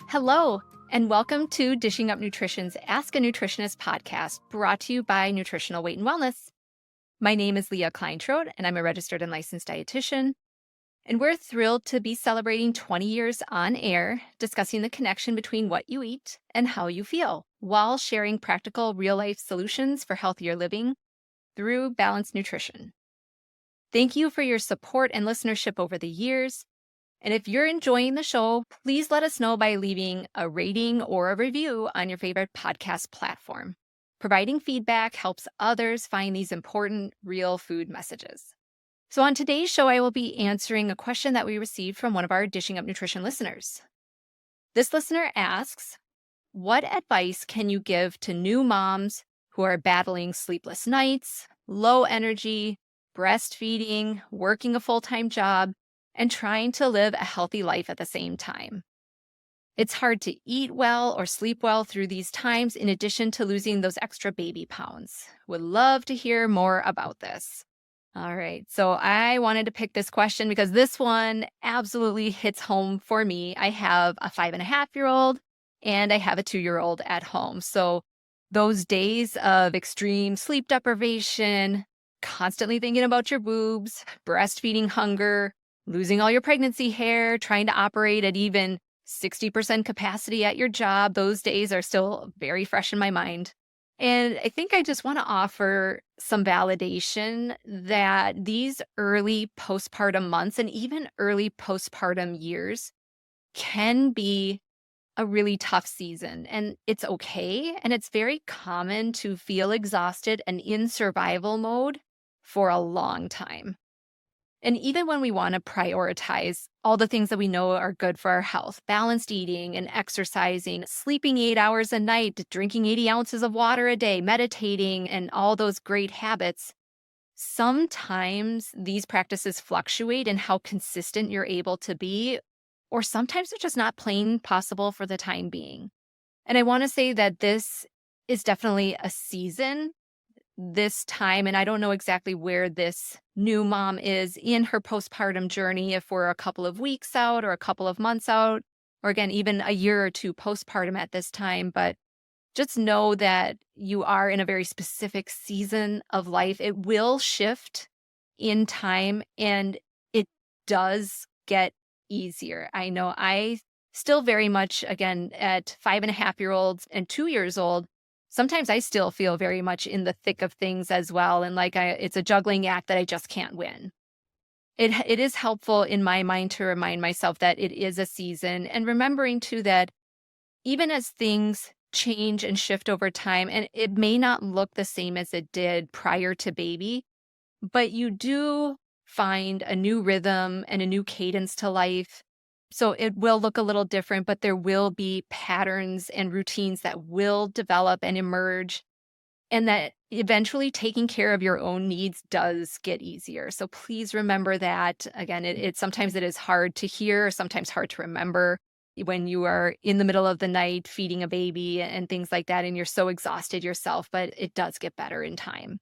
Hello, and welcome to Dishing Up Nutrition's Ask a Nutritionist podcast, brought to you by Nutritional Weight and Wellness. My name is Leah Kleintrode, and I'm a registered and licensed dietitian. And we're thrilled to be celebrating 20 years on air, discussing the connection between what you eat and how you feel, while sharing practical, real-life solutions for healthier living through balanced nutrition. Thank you for your support and listenership over the years. And if you're enjoying the show, please let us know by leaving a rating or a review on your favorite podcast platform. Providing feedback helps others find these important real food messages. So on today's show, I will be answering a question that we received from one of our Dishing Up Nutrition listeners. This listener asks, what advice can you give to new moms who are battling sleepless nights, low energy, breastfeeding, working a full-time job, and trying to live a healthy life at the same time? It's hard to eat well or sleep well through these times, in addition to losing those extra baby pounds. Would love to hear more about this. All right, so I wanted to pick this question because this one absolutely hits home for me. I have a 5.5-year-old and I have a 2-year-old at home. So those days of extreme sleep deprivation, constantly thinking about your boobs, breastfeeding hunger, losing all your pregnancy hair, trying to operate at even 60% capacity at your job, those days are still very fresh in my mind. And I think I just want to offer some validation that these early postpartum months and even early postpartum years can be a really tough season. And it's okay. And it's very common to feel exhausted and in survival mode for a long time. And even when we want to prioritize all the things that we know are good for our health, balanced eating and exercising, sleeping 8 hours a night, drinking 80 ounces of water a day, meditating, and all those great habits, sometimes these practices fluctuate in how consistent you're able to be, or sometimes they're just not plain possible for the time being. And I want to say that this is definitely a season, this time, and I don't know exactly where this new mom is in her postpartum journey, if we're a couple of weeks out or a couple of months out, or again, even a year or two postpartum at this time. But just know that you are in a very specific season of life. It will shift in time and it does get easier. I know I still very much, again, at 5.5-year-olds and 2 years old, sometimes I still feel very much in the thick of things as well. And it's a juggling act that I just can't win. It is helpful in my mind to remind myself that it is a season, and remembering too that even as things change and shift over time, and it may not look the same as it did prior to baby, but you do find a new rhythm and a new cadence to life. So it will look a little different, but there will be patterns and routines that will develop and emerge, and that eventually taking care of your own needs does get easier. So please remember that. Again, sometimes it is hard to hear, sometimes hard to remember when you are in the middle of the night feeding a baby and things like that, and you're so exhausted yourself, but it does get better in time.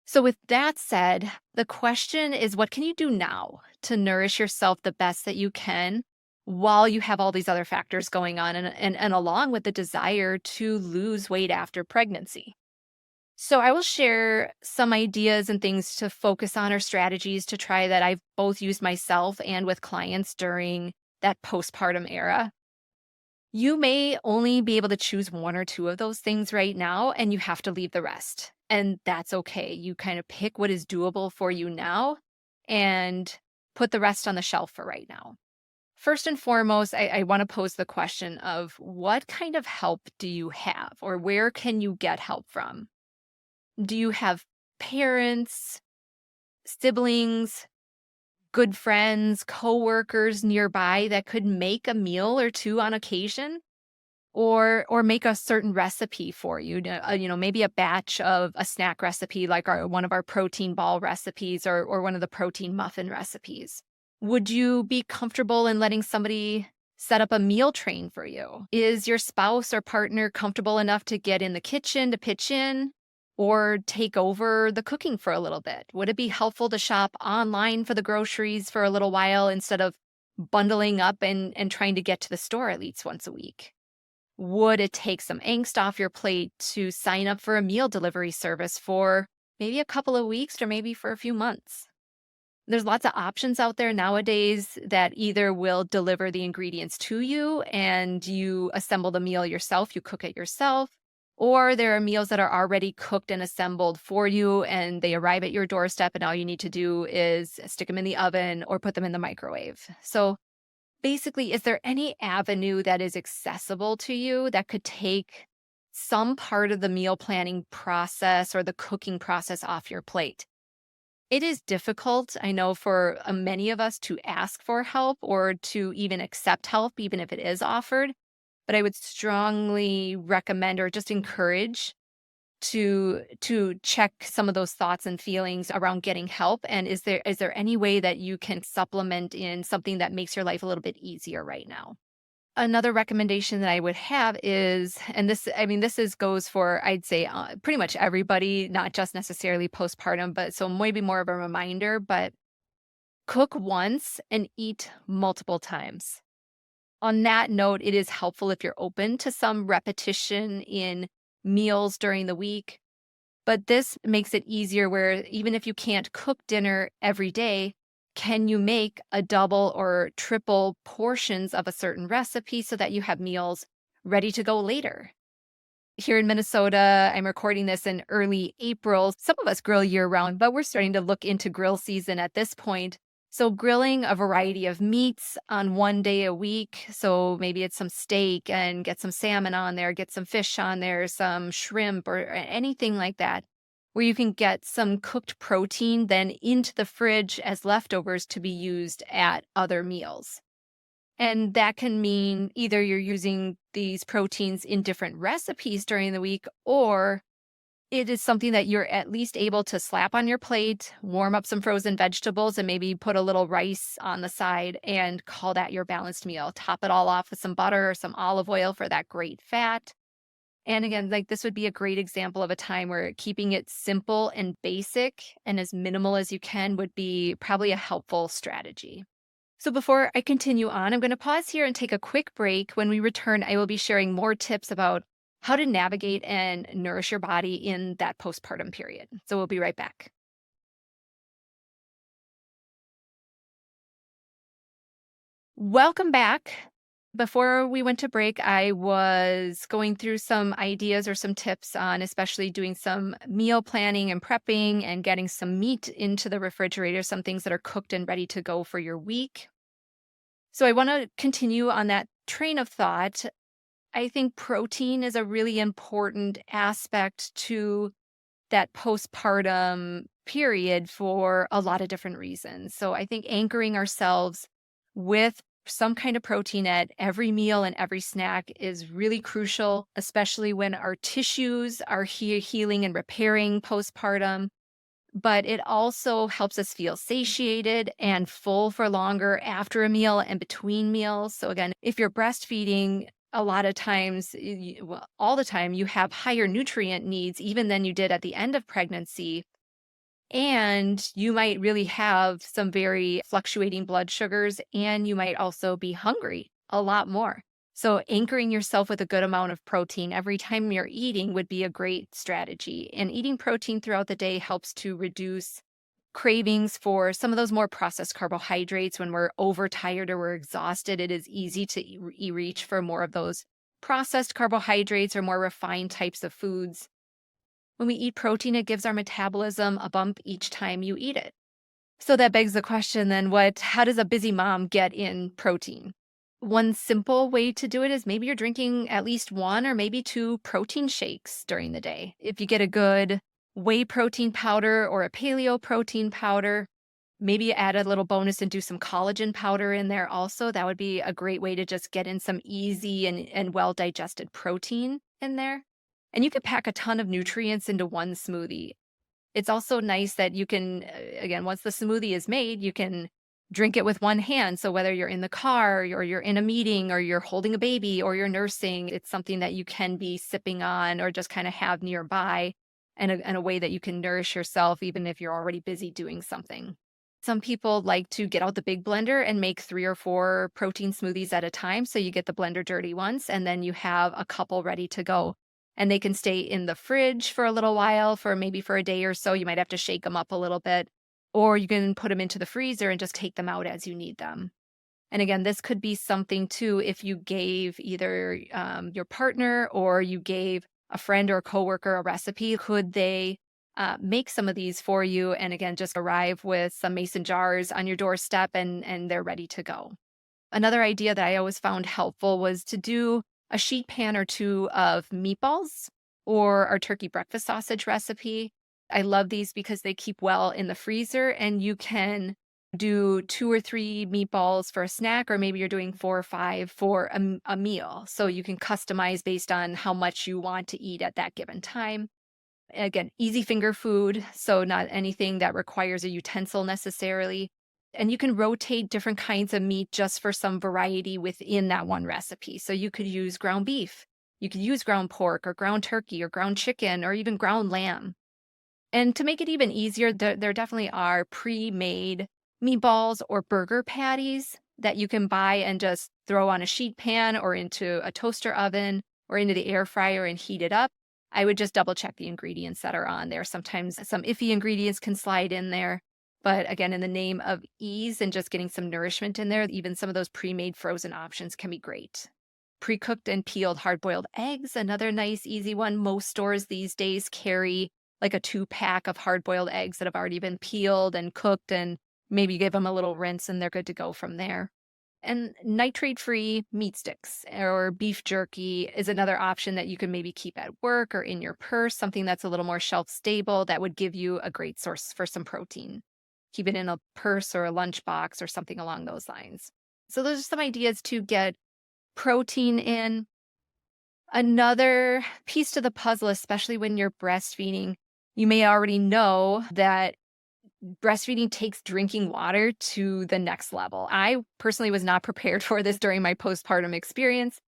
So with that said, the question is, what can you do now to nourish yourself the best that you can while you have all these other factors going on, and along with the desire to lose weight after pregnancy? So I will share some ideas and things to focus on, or strategies to try, that I've both used myself and with clients during that postpartum era. You may only be able to choose one or two of those things right now, and you have to leave the rest. And that's okay. You kind of pick what is doable for you now and put the rest on the shelf for right now. First and foremost, I want to pose the question of, what kind of help do you have, or where can you get help from? Do you have parents, siblings, good friends, coworkers nearby that could make a meal or two on occasion, or make a certain recipe for you? Maybe a batch of a snack recipe, like one of our protein ball recipes, or one of the protein muffin recipes. Would you be comfortable in letting somebody set up a meal train for you? Is your spouse or partner comfortable enough to get in the kitchen to pitch in or take over the cooking for a little bit? Would it be helpful to shop online for the groceries for a little while instead of bundling up and trying to get to the store at least once a week? Would it take some angst off your plate to sign up for a meal delivery service for maybe a couple of weeks or maybe for a few months? There's lots of options out there nowadays that either will deliver the ingredients to you and you assemble the meal yourself, you cook it yourself, or there are meals that are already cooked and assembled for you and they arrive at your doorstep and all you need to do is stick them in the oven or put them in the microwave. So basically, is there any avenue that is accessible to you that could take some part of the meal planning process or the cooking process off your plate? It is difficult, I know, for many of us to ask for help or to even accept help, even if it is offered. But I would strongly recommend or just encourage to check some of those thoughts and feelings around getting help. And is there any way that you can supplement in something that makes your life a little bit easier right now? Another recommendation that I would have is, and this, I mean, this is goes for, I'd say, pretty much everybody, not just necessarily postpartum, but so maybe more of a reminder, but cook once and eat multiple times. On that note, it is helpful if you're open to some repetition in meals during the week, but this makes it easier where even if you can't cook dinner every day, can you make a double or triple portions of a certain recipe so that you have meals ready to go later? Here in Minnesota, I'm recording this in early April. Some of us grill year round, but we're starting to look into grill season at this point. So, grilling a variety of meats on one day a week. So, maybe it's some steak and get some salmon on there, get some fish on there, some shrimp or anything like that, where you can get some cooked protein then into the fridge as leftovers to be used at other meals. And that can mean either you're using these proteins in different recipes during the week, or it is something that you're at least able to slap on your plate, warm up some frozen vegetables, and maybe put a little rice on the side and call that your balanced meal. Top it all off with some butter or some olive oil for that great fat. And again, like this would be a great example of a time where keeping it simple and basic and as minimal as you can would be probably a helpful strategy. So before I continue on, I'm going to pause here and take a quick break. When we return, I will be sharing more tips about how to navigate and nourish your body in that postpartum period. So we'll be right back. Welcome back. Before we went to break, I was going through some ideas or some tips on especially doing some meal planning and prepping and getting some meat into the refrigerator, some things that are cooked and ready to go for your week. So I want to continue on that train of thought. I think protein is a really important aspect to that postpartum period for a lot of different reasons. So I think anchoring ourselves with some kind of protein at every meal and every snack is really crucial, especially when our tissues are healing and repairing postpartum. But it also helps us feel satiated and full for longer after a meal and between meals. So, again, if you're breastfeeding, a lot of times, well, all the time, you have higher nutrient needs even than you did at the end of pregnancy. And you might really have some very fluctuating blood sugars, and you might also be hungry a lot more. So, anchoring yourself with a good amount of protein every time you're eating would be a great strategy. And eating protein throughout the day helps to reduce cravings for some of those more processed carbohydrates. When we're overtired or we're exhausted, it is easy to reach for more of those processed carbohydrates or more refined types of foods. When we eat protein, it gives our metabolism a bump each time you eat it. So that begs the question then, how does a busy mom get in protein? One simple way to do it is maybe you're drinking at least one or maybe two protein shakes during the day. If you get a good whey protein powder or a paleo protein powder, maybe you add a little bonus and do some collagen powder in there also. That would be a great way to just get in some easy and well digested protein in there. And you could pack a ton of nutrients into one smoothie. It's also nice that you can, again, once the smoothie is made, you can drink it with one hand. So whether you're in the car or you're in a meeting or you're holding a baby or you're nursing, it's something that you can be sipping on or just kind of have nearby and a way that you can nourish yourself even if you're already busy doing something. Some people like to get out the big blender and make 3 or 4 protein smoothies at a time, so you get the blender dirty once, and then you have a couple ready to go. And they can stay in the fridge for a little while, for maybe for a day or so. You might have to shake them up a little bit, or you can put them into the freezer and just take them out as you need them. And again, this could be something too if you gave either your partner or you gave a friend or a coworker a recipe. Could they make some of these for you? And again, just arrive with some mason jars on your doorstep and they're ready to go. Another idea that I always found helpful was to do a sheet pan or two of meatballs or our turkey breakfast sausage recipe. I love these because they keep well in the freezer and you can do 2 or 3 meatballs for a snack, or maybe you're doing 4 or 5 for a meal. So you can customize based on how much you want to eat at that given time. Again, easy finger food, so not anything that requires a utensil necessarily. And you can rotate different kinds of meat just for some variety within that one recipe. So you could use ground beef, you could use ground pork or ground turkey or ground chicken or even ground lamb. And to make it even easier, there definitely are pre-made meatballs or burger patties that you can buy and just throw on a sheet pan or into a toaster oven or into the air fryer and heat it up. I would just double check the ingredients that are on there. Sometimes some iffy ingredients can slide in there. But again, in the name of ease and just getting some nourishment in there, even some of those pre-made frozen options can be great. Pre-cooked and peeled hard-boiled eggs, another nice, easy one. Most stores these days carry like a 2-pack of hard-boiled eggs that have already been peeled and cooked, and maybe give them a little rinse and they're good to go from there. And nitrate-free meat sticks or beef jerky is another option that you can maybe keep at work or in your purse, something that's a little more shelf-stable that would give you a great source for some protein. Keep it in a purse or a lunchbox or something along those lines. So those are some ideas to get protein in. Another piece to the puzzle, especially when you're breastfeeding, you may already know that breastfeeding takes drinking water to the next level. I personally was not prepared for this during my postpartum experience.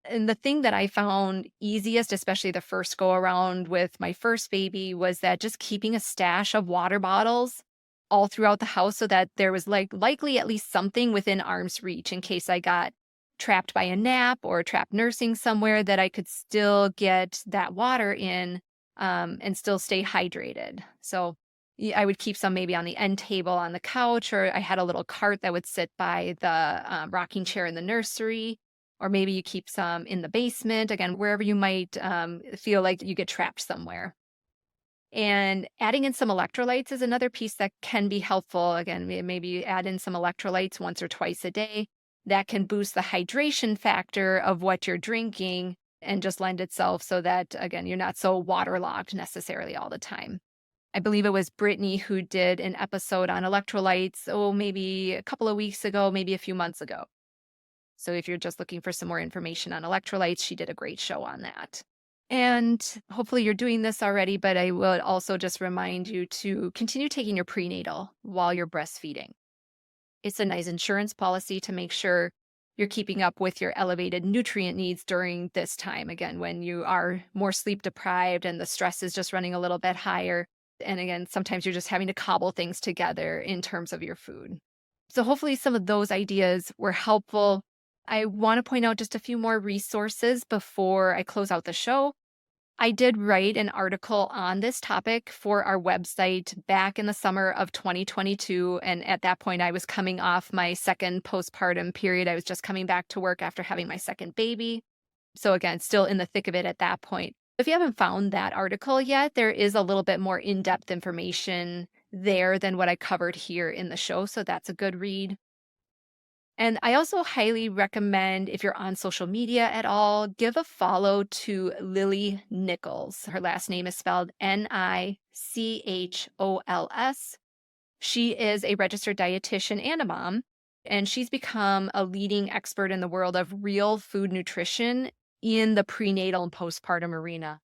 And the thing that I found easiest, especially the first go around with my first baby, was that just keeping a stash of water bottles all throughout the house so that there was likely at least something within arm's reach in case I got trapped by a nap or trapped nursing somewhere, that I could still get that water in and still stay hydrated. So I would keep some maybe on the end table on the couch, or I had a little cart that would sit by the rocking chair in the nursery, or maybe you keep some in the basement, again, wherever you might feel like you get trapped somewhere. And adding in some electrolytes is another piece that can be helpful. Again, maybe you add in some electrolytes once or twice a day. That can boost the hydration factor of what you're drinking and just lend itself so that, again, you're not so waterlogged necessarily all the time. I believe it was Brittany who did an episode on electrolytes, maybe a couple of weeks ago, maybe a few months ago. So if you're just looking for some more information on electrolytes, she did a great show on that. And hopefully you're doing this already, but I would also just remind you to continue taking your prenatal while you're breastfeeding. It's a nice insurance policy to make sure you're keeping up with your elevated nutrient needs during this time. Again, when you are more sleep deprived and the stress is just running a little bit higher. And again, sometimes you're just having to cobble things together in terms of your food. So hopefully some of those ideas were helpful. I want to point out just a few more resources before I close out the show. I did write an article on this topic for our website back in the summer of 2022. And at that point, I was coming off my second postpartum period. I was just coming back to work after having my second baby. So again, still in the thick of it at that point. If you haven't found that article yet, there is a little bit more in-depth information there than what I covered here in the show. So that's a good read. And I also highly recommend, if you're on social media at all, give a follow to Lily Nichols. Her last name is spelled Nichols. She is a registered dietitian and a mom, and she's become a leading expert in the world of real food nutrition in the prenatal and postpartum arena.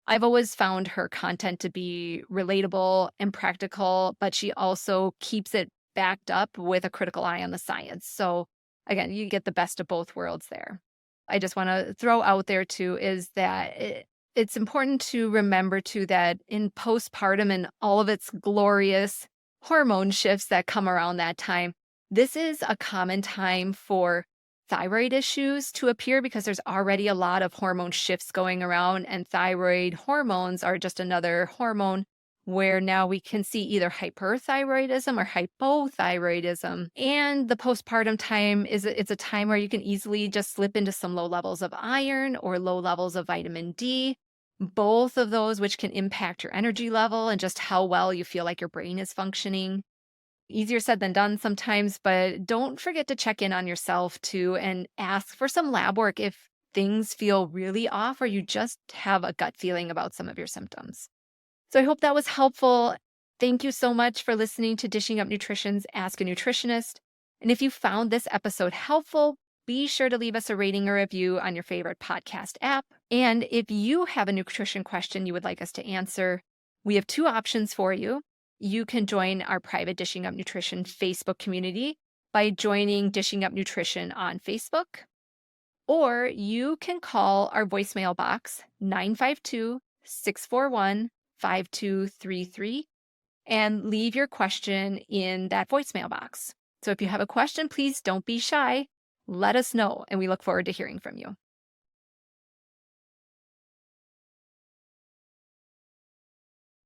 I've always found her content to be relatable and practical, but she also keeps it backed up with a critical eye on the science. So again, you get the best of both worlds there. I just want to throw out there too is that it's important to remember too that in postpartum and all of its glorious hormone shifts that come around that time. This is a common time for thyroid issues to appear because there's already a lot of hormone shifts going around, and thyroid hormones are just another hormone where now we can see either hyperthyroidism or hypothyroidism. And the postpartum time it's a time where you can easily just slip into some low levels of iron or low levels of vitamin D, both of those which can impact your energy level and just how well you feel like your brain is functioning. Easier said than done sometimes, but don't forget to check in on yourself too and ask for some lab work if things feel really off or you just have a gut feeling about some of your symptoms. So I hope that was helpful. Thank you so much for listening to Dishing Up Nutrition's Ask a Nutritionist. And if you found this episode helpful, be sure to leave us a rating or review on your favorite podcast app. And if you have a nutrition question you would like us to answer, we have two options for you. You can join our private Dishing Up Nutrition Facebook community by joining Dishing Up Nutrition on Facebook, or you can call our voicemail box 952-641-5233 and leave your question in that voicemail box. So if you have a question, please don't be shy. Let us know, and we look forward to hearing from you.